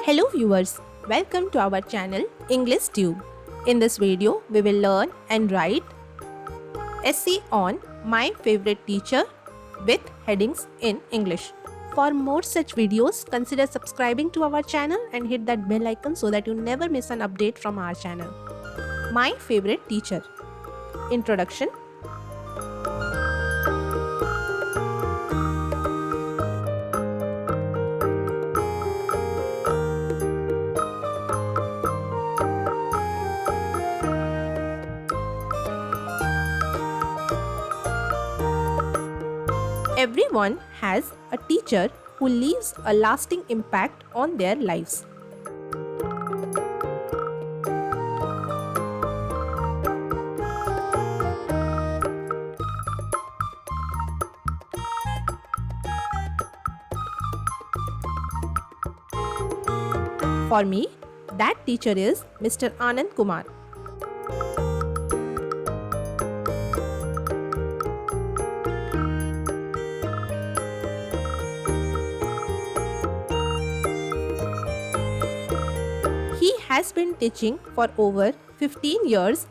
Hello viewers, welcome to our channel English Tube. In this video, we will learn and write essay on my favorite teacher with headings in English. For more such videos, consider subscribing to our channel and hit that bell icon so that you never miss an update from our channel. My favorite teacher. Introduction. Everyone has a teacher who leaves a lasting impact on their lives. For me, that teacher is Mr. Anand Kumar. He has been teaching for over 15 years.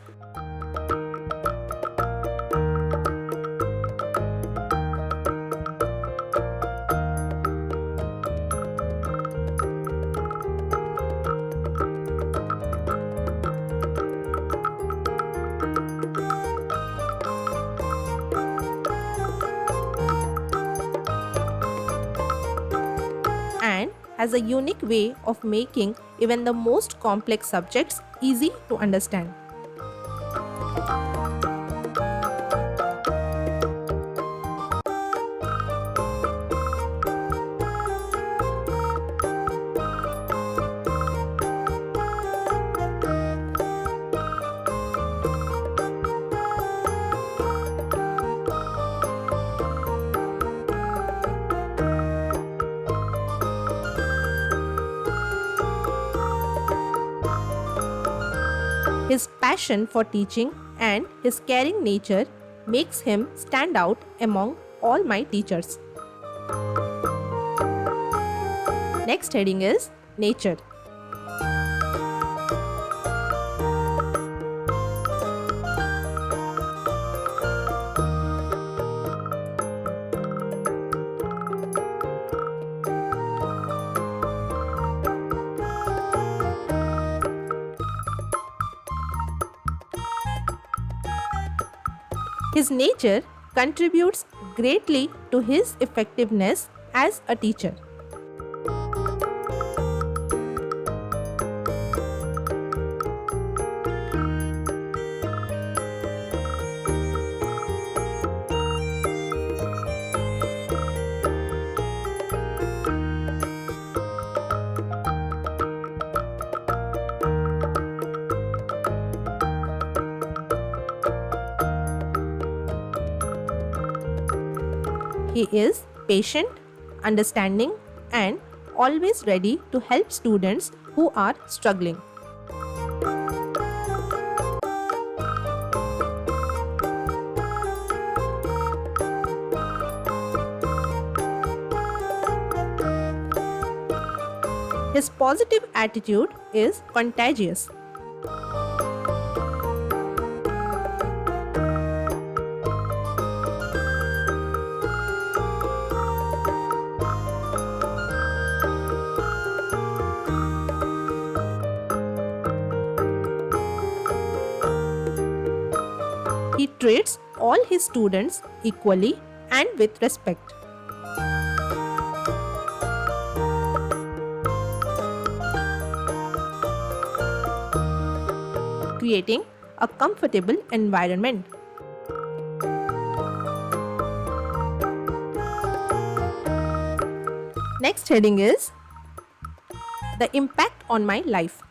And has a unique way of making even the most complex subjects easy to understand. His passion for teaching and his caring nature makes him stand out among all my teachers. Next heading is nature. His nature contributes greatly to his effectiveness as a teacher. He is patient, understanding, and always ready to help students who are struggling. His positive attitude is contagious. He treats all his students equally and with respect. Creating a comfortable environment. Next heading is the impact on my life.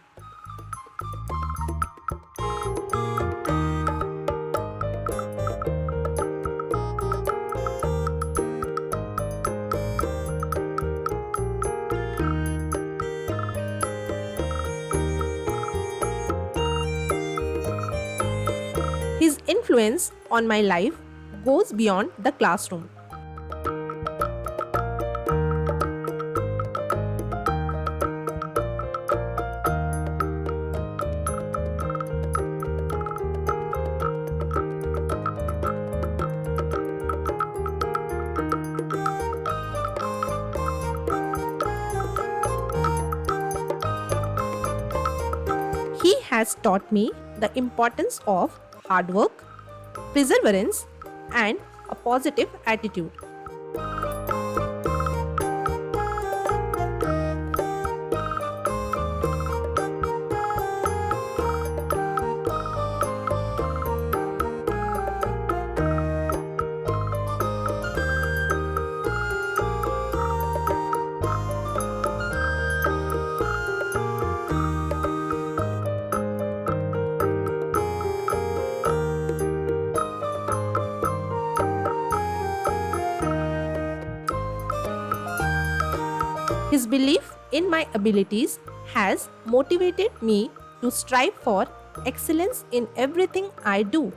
His influence on my life goes beyond the classroom. He has taught me the importance of hard work, perseverance, and a positive attitude. His belief in my abilities has motivated me to strive for excellence in everything I do.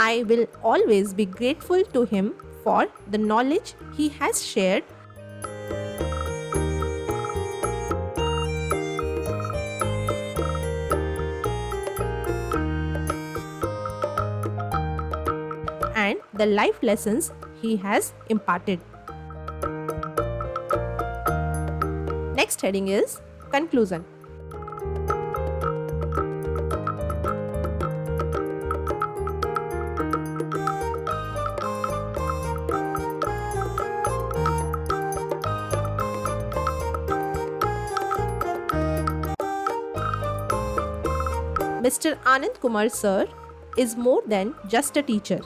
I will always be grateful to him for the knowledge he has shared. And the life lessons he has imparted. Next heading is conclusion. Mr. Anand Kumar Sir is more than just a teacher.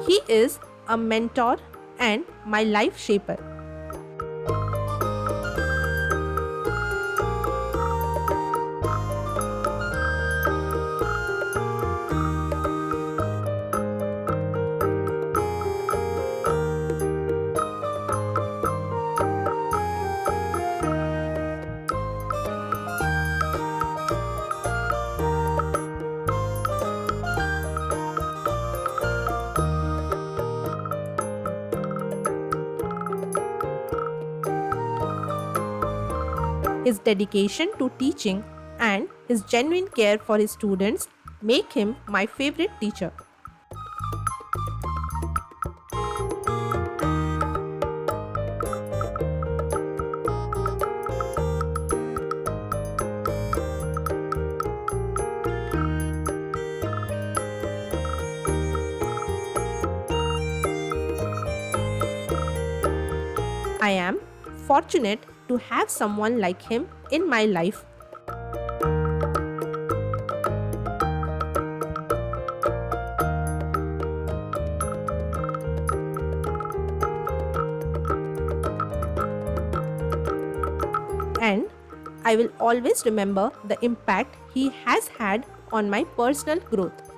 He is a mentor and my life shaper. His dedication to teaching and his genuine care for his students make him my favorite teacher. I am fortunate to have someone like him in my life. And I will always remember the impact he has had on my personal growth.